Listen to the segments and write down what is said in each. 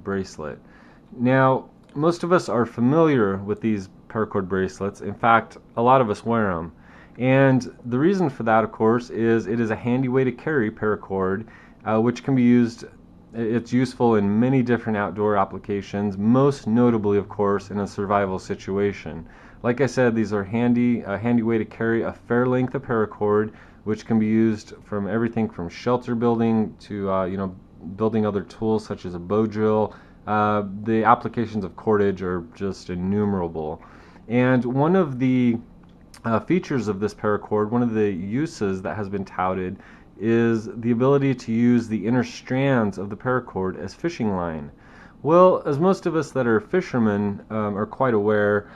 bracelet. Now, most of us are familiar with these paracord bracelets. In fact, a lot of us wear them. And the reason for that, of course, is it is a handy way to carry paracord, which can be used. It's useful in many different outdoor applications, most notably, of course, in a survival situation. Like I said, these are a handy way to carry a fair length of paracord, which can be used from everything from shelter building to building other tools such as a bow drill. The applications of cordage are just innumerable. And one of the features of this paracord, one of the uses that has been touted, is the ability to use the inner strands of the paracord as fishing line. Well, as most of us that are fishermen are quite aware,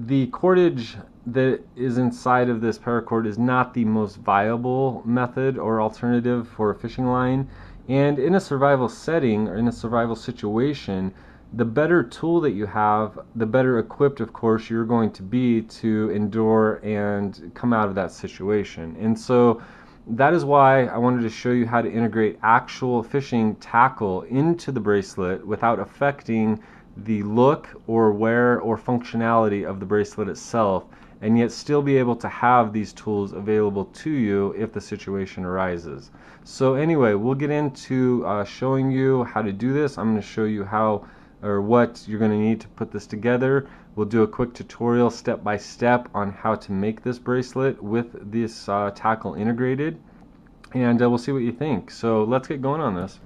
the cordage that is inside of this paracord is not the most viable method or alternative for a fishing line. And in a survival setting or in a survival situation, the better tool that you have, the better equipped, of course, you're going to be to endure and come out of that situation. And so that is why I wanted to show you how to integrate actual fishing tackle into the bracelet without affecting the look or wear or functionality of the bracelet itself, and yet still be able to have these tools available to you if the situation arises. So anyway, we'll get into showing you how to do this. I'm going to show you how or what you're going to need to put this together. We'll do a quick tutorial step by step on how to make this bracelet with this tackle integrated, and we'll see what you think. So let's get going on this.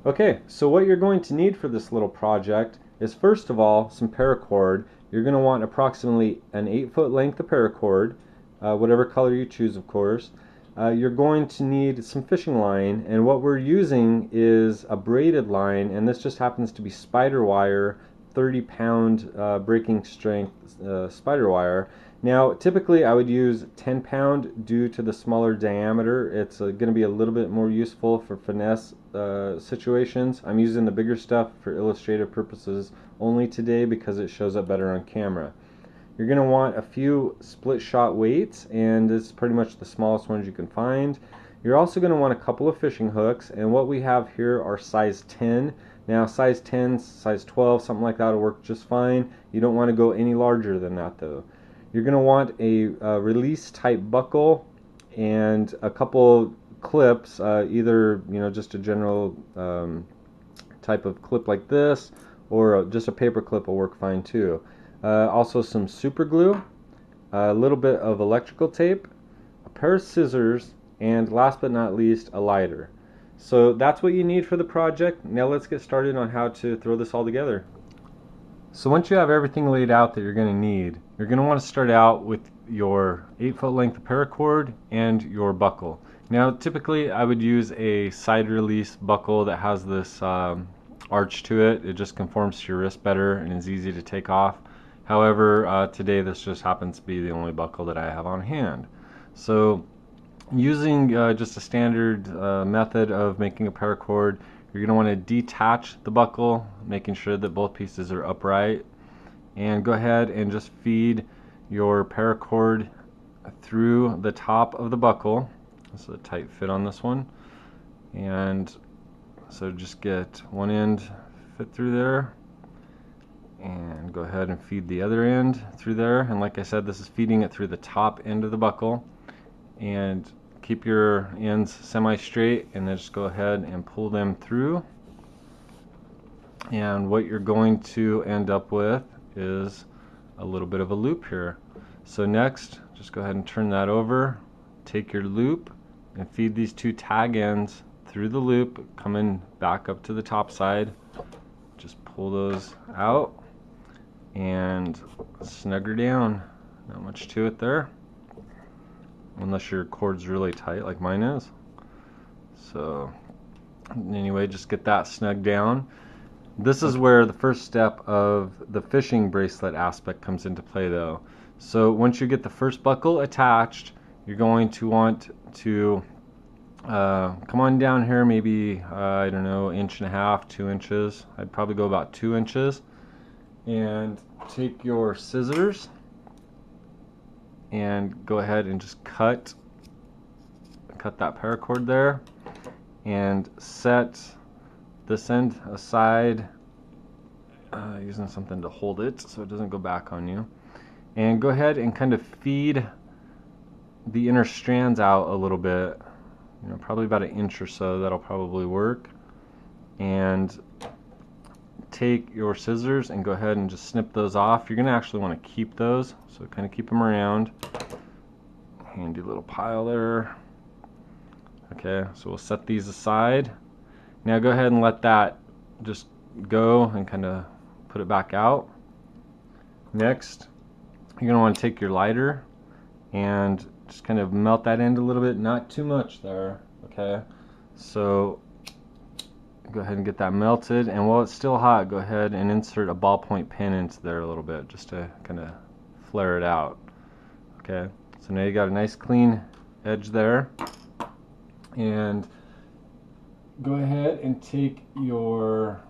Okay, so what you're going to need for this little project is, first of all, some paracord. You're going to want approximately an 8-foot length of paracord, whatever color you choose, of course. You're going to need some fishing line, and what we're using is a braided line, and this just happens to be spider wire, 30-pound breaking strength spider wire. Now, typically I would use 10-pound due to the smaller diameter. It's going to be a little bit more useful for finesse situations. I'm using the bigger stuff for illustrative purposes only today because it shows up better on camera. You're going to want a few split shot weights, and it's pretty much the smallest ones you can find. You're also going to want a couple of fishing hooks, and what we have here are size 10. Now size 10, size 12, something like that will work just fine. You don't want to go any larger than that though. You're going to want a release type buckle and a couple clips, either just a general type of clip like this, or just a paper clip will work fine too. Also some super glue, a little bit of electrical tape, a pair of scissors, and last but not least, a lighter. So that's what you need for the project. Now let's get started on how to throw this all together. So once you have everything laid out that you're going to need, you're going to want to start out with your 8-foot length of paracord and your buckle. Now typically I would use a side release buckle that has this arch to it. It just conforms to your wrist better and is easy to take off. However, today this just happens to be the only buckle that I have on hand. So using just a standard method of making a paracord, you're going to want to detach the buckle, making sure that both pieces are upright, and go ahead and just feed your paracord through the top of the buckle. This is a tight fit on this one, and so just get one end fit through there, and go ahead and feed the other end through there. And like I said, this is feeding it through the top end of the buckle, and keep your ends semi-straight, and then just go ahead and pull them through. And what you're going to end up with is a little bit of a loop here. So next, just go ahead and turn that over, take your loop and feed these two tag ends through the loop, coming back up to the top side. Just pull those out and snug her down. Not much to it there, unless your cord's really tight like mine is. So anyway, just get that snug down. This is where the first step of the fishing bracelet aspect comes into play though. So once you get the first buckle attached, you're going to want to come on down here, maybe I don't know, 1.5 inches, 2 inches. I'd probably go about 2 inches, and take your scissors and go ahead and just cut that paracord there, and set this end aside using something to hold it so it doesn't go back on you. And go ahead and kind of feed the inner strands out a little bit, you know, probably about 1 inch or so. That'll probably work. And take your scissors and go ahead and just snip those off. You're going to actually want to keep those, so kind of keep them around. Handy little pile there. Okay, so we'll set these aside. Now go ahead and let that just go and kind of put it back out. Next, you're going to want to take your lighter and just kind of melt that end a little bit, not too much there. Okay, so go ahead and get that melted, and while it's still hot, go ahead and insert a ballpoint pen into there a little bit just to kind of flare it out. Okay, so now you got a nice clean edge there, and go ahead and take your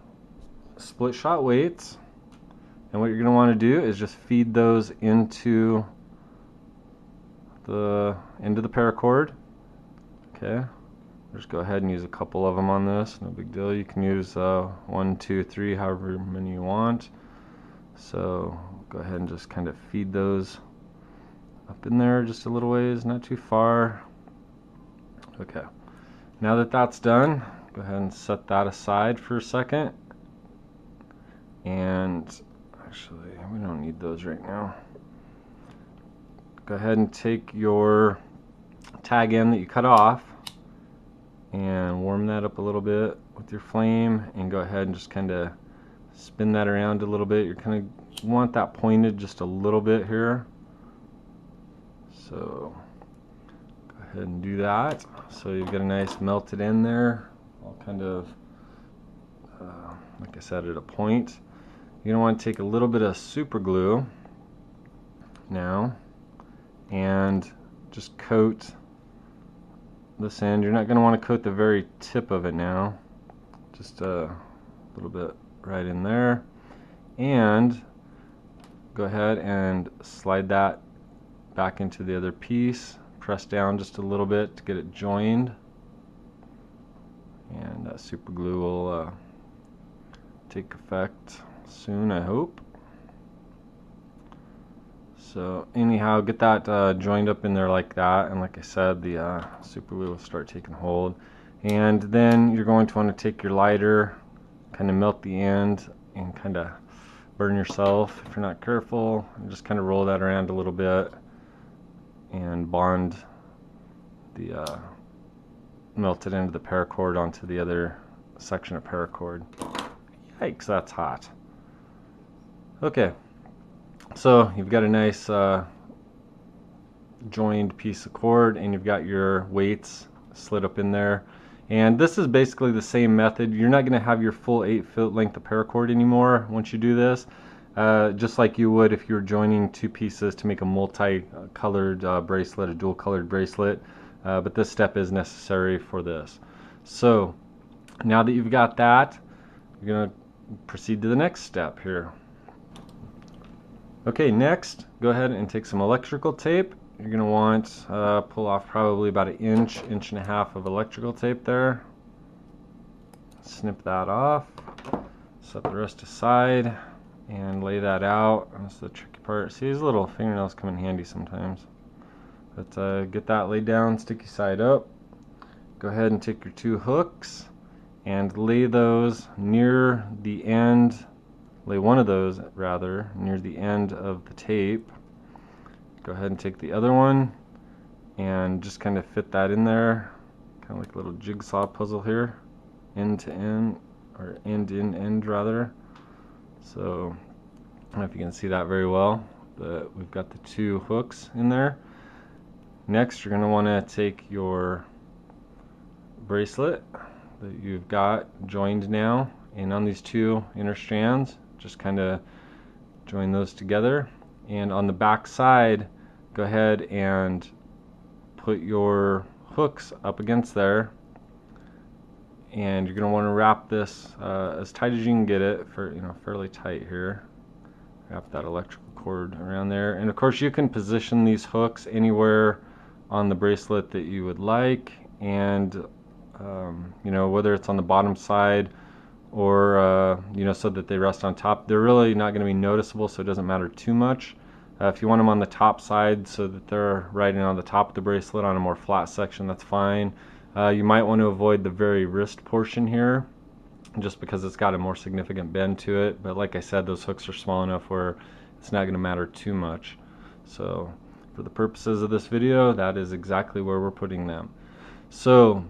split shot weights, and what you're going to want to do is just feed those into the paracord. Okay, just go ahead and use a couple of them on this, no big deal. You can use 1, 2, 3, however many you want. So go ahead and just kind of feed those up in there just a little ways, not too far. Okay, now that that's done, go ahead and set that aside for a second. And actually, we don't need those right now. Go ahead and take your tag end that you cut off and warm that up a little bit with your flame, and go ahead and just kind of spin that around a little bit. You're kind of want that pointed just a little bit here, so go ahead and do that. So you've got a nice melted end there, all kind of like I said, at a point. You're going to want to take a little bit of super glue now and just coat this end. You're not going to want to coat the very tip of it now, just a little bit right in there, and go ahead and slide that back into the other piece. Press down just a little bit to get it joined, and that super glue will take effect soon, I hope. So anyhow, get that joined up in there like that, and like I said, the super glue will start taking hold. And then you're going to want to take your lighter, kind of melt the end, and kind of burn yourself if you're not careful, and just kind of roll that around a little bit and bond the melted end of the paracord onto the other section of paracord. Yikes, that's hot. Okay, so you've got a nice joined piece of cord, and you've got your weights slid up in there. And this is basically the same method. You're not going to have your full 8-foot length of paracord anymore once you do this, just like you would if you were joining two pieces to make a multi-colored bracelet, a dual-colored bracelet. But this step is necessary for this. So now that you've got that, you're going to proceed to the next step here. Okay, next, go ahead and take some electrical tape. You're going to want pull off probably about 1 inch, 1.5 inches of electrical tape there. Snip that off. Set the rest aside and lay that out. That's the tricky part. See, these little fingernails come in handy sometimes. But get that laid down, sticky side up. Go ahead and take your 2 hooks and lay those near the end. Lay one of those, rather, near the end of the tape. Go ahead and take the other one and just kind of fit that in there, kind of like a little jigsaw puzzle here, end to end, or end in end rather. So I don't know if you can see that very well, but we've got the 2 hooks in there. Next, you're going to want to take your bracelet that you've got joined now, and on these 2 inner strands, just kind of join those together. And on the back side, go ahead and put your hooks up against there, and you're going to want to wrap this as tight as you can get it, for fairly tight here. Wrap that electrical cord around there, and of course you can position these hooks anywhere on the bracelet that you would like, and whether it's on the bottom side or so that they rest on top. They're really not going to be noticeable, so it doesn't matter too much. If you want them on the top side so that they're riding on the top of the bracelet on a more flat section, that's fine. You might want to avoid the very wrist portion here, just because it's got a more significant bend to it. But like I said, those hooks are small enough where it's not going to matter too much. So for the purposes of this video, that is exactly where we're putting them. So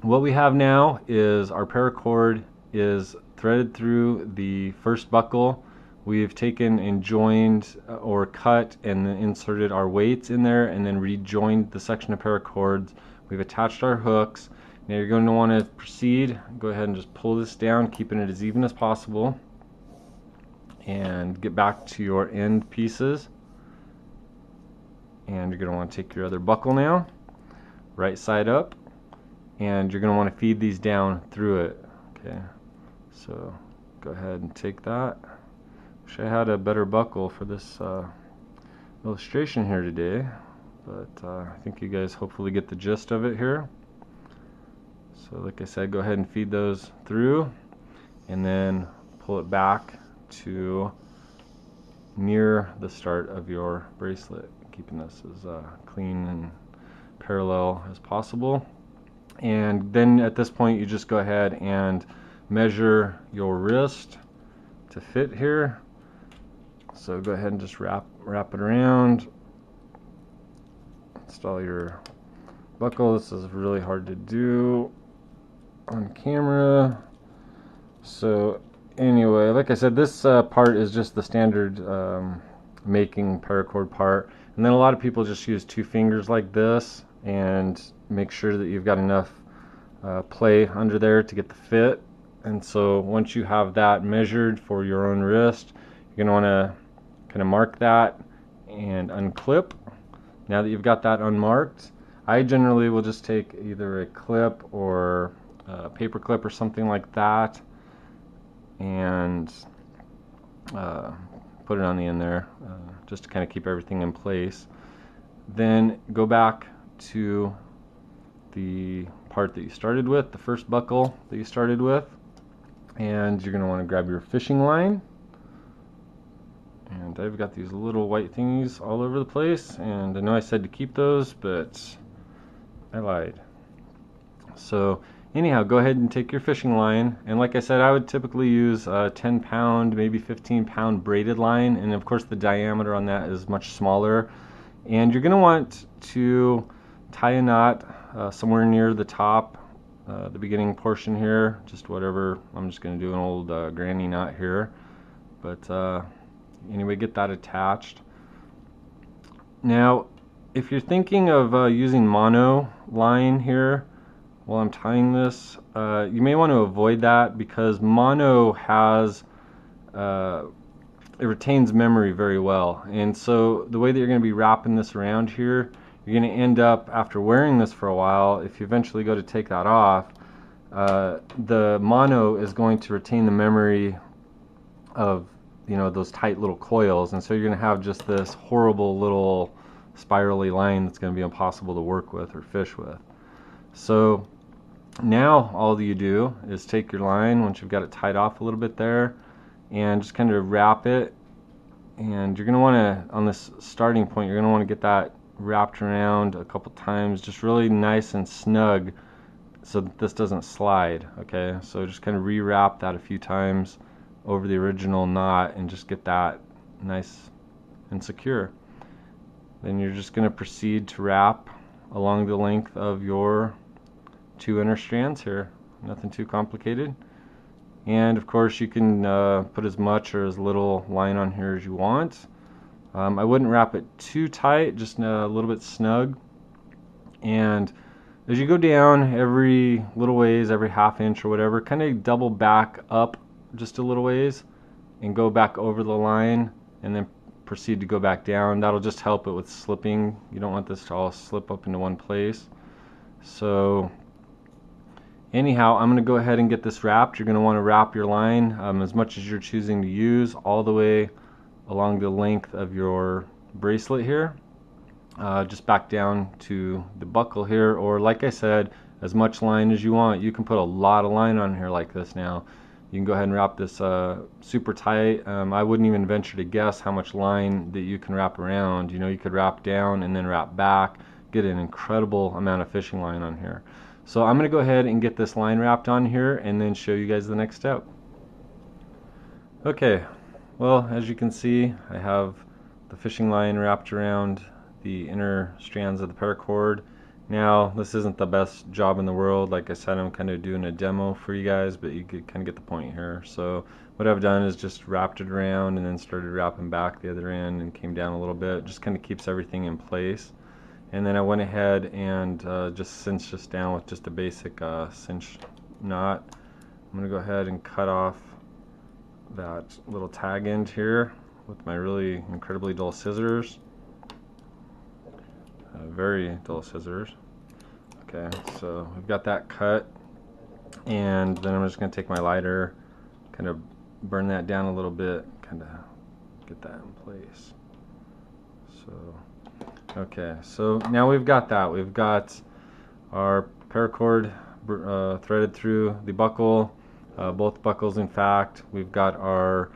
what we have now is our paracord is threaded through the first buckle. We've taken and joined or cut and then inserted our weights in there, and then rejoined the section of paracords. We've attached our hooks. Now you're going to want to proceed. Go ahead and just pull this down, keeping it as even as possible, and get back to your end pieces. And you're going to want to take your other buckle now, right side up, and you're going to want to feed these down through it. Okay, so go ahead and take that. Wish I had a better buckle for this illustration here today, but I think you guys hopefully get the gist of it here. So like I said, go ahead and feed those through, and then pull it back to near the start of your bracelet, keeping this as clean and parallel as possible. And then at this point, you just go ahead and measure your wrist to fit here. So go ahead and just wrap it around. Install your buckle. This is really hard to do on camera. So anyway, like I said, this part is just the standard making paracord part. And then a lot of people just use 2 fingers like this and make sure that you've got enough play under there to get the fit. And so once you have that measured for your own wrist, you're going to want to kind of mark that and unclip. Now that you've got that unmarked, I generally will just take either a clip or a paper clip or something like that and put it on the end there, just to kind of keep everything in place. Then go back to the part that you started with, the first buckle that you started with, and you're going to want to grab your fishing line. And I've got these little white thingies all over the place, and I know I said to keep those, but I lied. So anyhow, go ahead and take your fishing line, and like I said, I would typically use a 10-pound, maybe 15-pound braided line, and of course the diameter on that is much smaller. And you're going to want to tie a knot somewhere near the top, the beginning portion here, just whatever. I'm just going to do an old granny knot here, but anyway, get that attached. Now if you're thinking of using mono line here while I'm tying this, you may want to avoid that, because mono has it retains memory very well. And so the way that you're going to be wrapping this around here, you're going to end up, after wearing this for a while, if you eventually go to take that off, the mono is going to retain the memory of, you know, those tight little coils, and so you're going to have just this horrible little spirally line that's going to be impossible to work with or fish with. So now all you do is take your line, once you've got it tied off a little bit there, and just kind of wrap it. And you're going to want to, on this starting point, you're going to want to get that wrapped around a couple times, just really nice and snug, so that this doesn't slide. Okay, so just kind of rewrap that a few times over the original knot and just get that nice and secure. Then you're just going to proceed to wrap along the length of your 2 inner strands here. Nothing too complicated. And of course you can put as much or as little line on here as you want. I wouldn't wrap it too tight, just a little bit snug. And as you go down every little ways, every half inch or whatever, kind of double back up just a little ways and go back over the line, and then proceed to go back down. That'll just help it with slipping. You don't want this to all slip up into one place. So anyhow, I'm going to go ahead and get this wrapped. You're going to want to wrap your line as much as you're choosing to use, all the way along the length of your bracelet here, just back down to the buckle here, or like I said, as much line as you want. You can put a lot of line on here like this now. You can go ahead and wrap this super tight. I wouldn't even venture to guess how much line that you can wrap around. You know, you could wrap down and then wrap back, get an incredible amount of fishing line on here. So I'm going to go ahead and get this line wrapped on here and then show you guys the next step. Okay, well, as you can see, I have the fishing line wrapped around the inner strands of the paracord. Now, this isn't the best job in the world. Like I said, I'm kind of doing a demo for you guys, but you could kind of get the point here. So what I've done is just wrapped it around and then started wrapping back the other end and came down a little bit. Just kind of keeps everything in place. And then I went ahead and just cinched this down with just a basic cinch knot. I'm going to go ahead and cut off that little tag end here with my really incredibly dull scissors. Very dull scissors. Okay, so we've got that cut, and then I'm just going to take my lighter, kind of burn that down a little bit, kind of get that in place. So, okay, so now we've got that. We've got our paracord threaded through the buckle, both buckles in fact. We've got our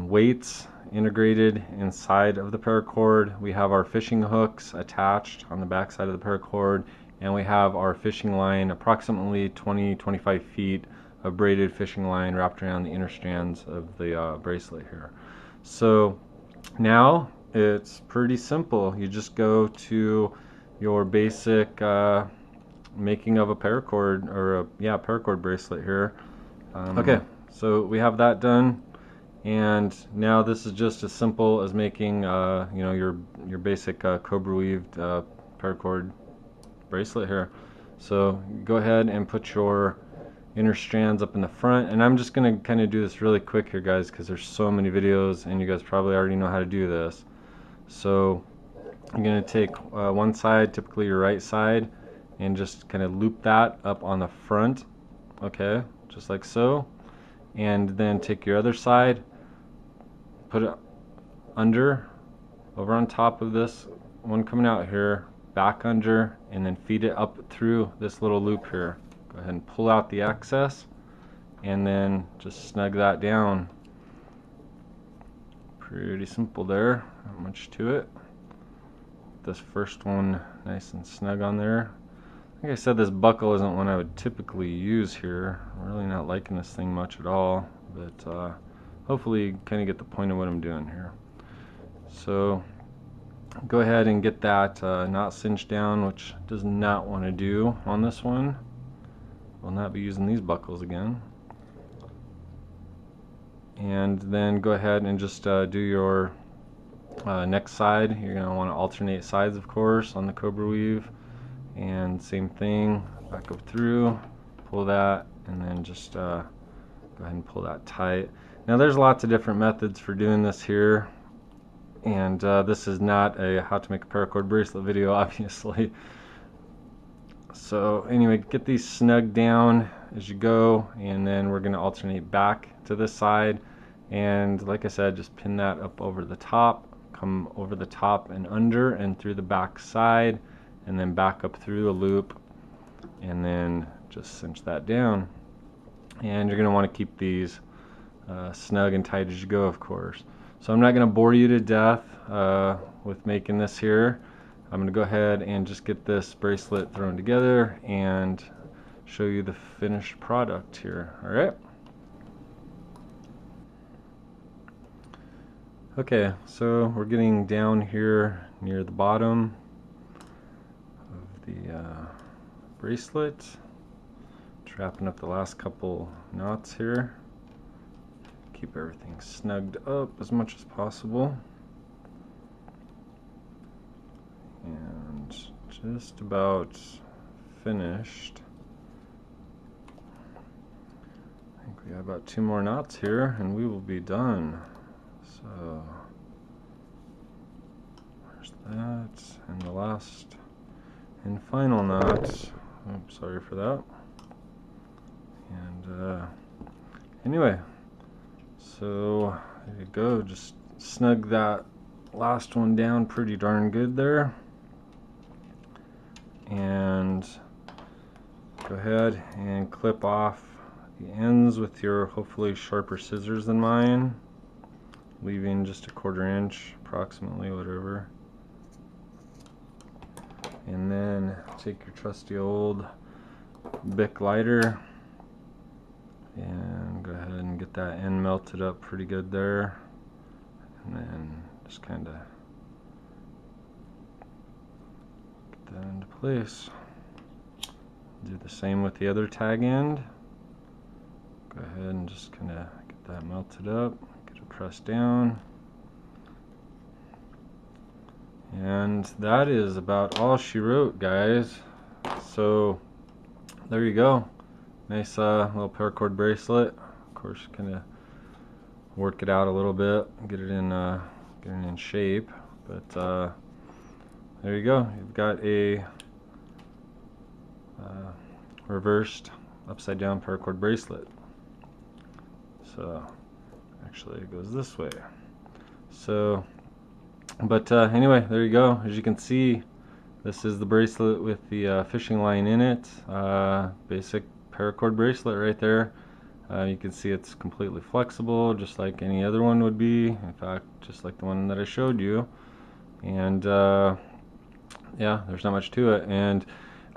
weights integrated inside of the paracord. We have our fishing hooks attached on the back side of the paracord, and we have our fishing line, approximately 20-25 feet of braided fishing line wrapped around the inner strands of the bracelet here. So now it's pretty simple. You just go to your basic making of a paracord, or a paracord bracelet here. Okay, so we have that done. And now this is just as simple as making, you know, your basic cobra weaved paracord bracelet here. So go ahead and put your inner strands up in the front, and I'm just going to kind of do this really quick here, guys, because there's so many videos, and you guys probably already know how to do this. So I'm going to take one side, typically your right side, and just kind of loop that up on the front, okay, just like so. And then take your other side, put it under, over on top of this one coming out here, back under, and then feed it up through this little loop here. Go ahead and pull out the excess, and then just snug that down. Pretty simple there, not much to it. This first one nice and snug on there. Like I said, this buckle isn't one I would typically use here. I'm really not liking this thing much at all, but hopefully you kind of get the point of what I'm doing here. So go ahead and get that knot cinched down, which does not want to do on this one. We'll not be using these buckles again. And then go ahead and just do your next side. You're going to want to alternate sides, of course, on the cobra weave. And same thing, back up through, pull that, and then just go ahead and pull that tight. Now there's lots of different methods for doing this here, and this is not a how to make a paracord bracelet video, obviously. So anyway, get these snug down as you go, and then we're going to alternate back to this side, and like I said, just pin that up over the top, come over the top and under and through the back side, and then back up through the loop, and then just cinch that down. And you're going to want to keep these snug and tight as you go, of course. So I'm not going to bore you to death with making this here. I'm going to go ahead and just get this bracelet thrown together and show you the finished product here. Alright. Okay, so we're getting down here near the bottom the bracelet, wrapping up the last couple knots here. Keep everything snugged up as much as possible, and just about finished. I think we have about 2 more knots here and we will be done. So there's that, and the last and final knot. Oops, sorry for that. And anyway, so there you go. Just snug that last one down pretty darn good there, and go ahead and clip off the ends with your hopefully sharper scissors than mine, leaving just a 1/4 inch approximately, whatever. And then take your trusty old Bic lighter and go ahead and get that end melted up pretty good there, and then just kind of get that into place. Do the same with the other tag end. Go ahead and just kind of get that melted up, get it pressed down. And that is about all she wrote, guys. So there you go. Nice little paracord bracelet. Of course, kind of work it out a little bit, get it in shape. But there you go. You've got a reversed upside down paracord bracelet. So actually it goes this way. So but anyway, there you go. As you can see, this is the bracelet with the fishing line in it. Basic paracord bracelet right there. You can see it's completely flexible, just like any other one would be. In fact, just like the one that I showed you. And yeah, there's not much to it. And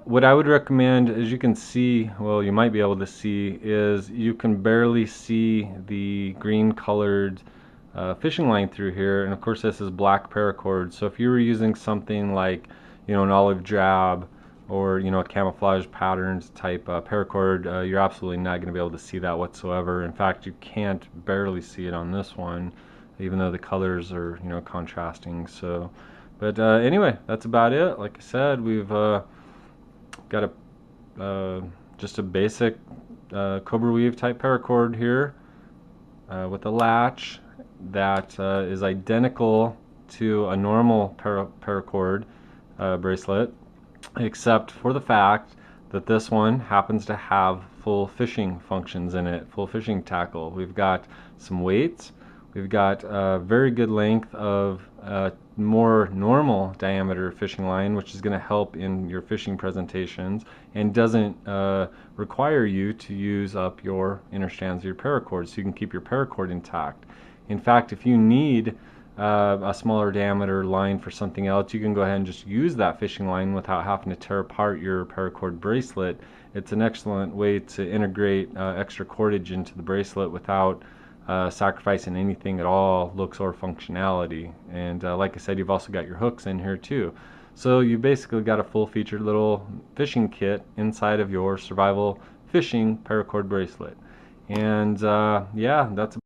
what I would recommend, as you can see, well, you might be able to see, is you can barely see the green colored fishing line through here. And of course this is black paracord, so if you were using something like, you know, an olive drab or, you know, a camouflage patterns type paracord, you're absolutely not going to be able to see that whatsoever. In fact, you can't barely see it on this one, even though the colors are, you know, contrasting. So but anyway, that's about it. Like I said, we've got a just a basic cobra weave type paracord here with a latch that is identical to a normal paracord bracelet, except for the fact that this one happens to have full fishing functions in it, full fishing tackle. We've got some weights, we've got a very good length of more normal diameter fishing line, which is going to help in your fishing presentations and doesn't require you to use up your inner strands of your paracord, so you can keep your paracord intact. In fact, if you need a smaller diameter line for something else, you can go ahead and just use that fishing line without having to tear apart your paracord bracelet. It's an excellent way to integrate extra cordage into the bracelet without sacrificing anything at all, looks or functionality. And like I said, you've also got your hooks in here too. So you basically got a full-featured little fishing kit inside of your survival fishing paracord bracelet. And yeah, that's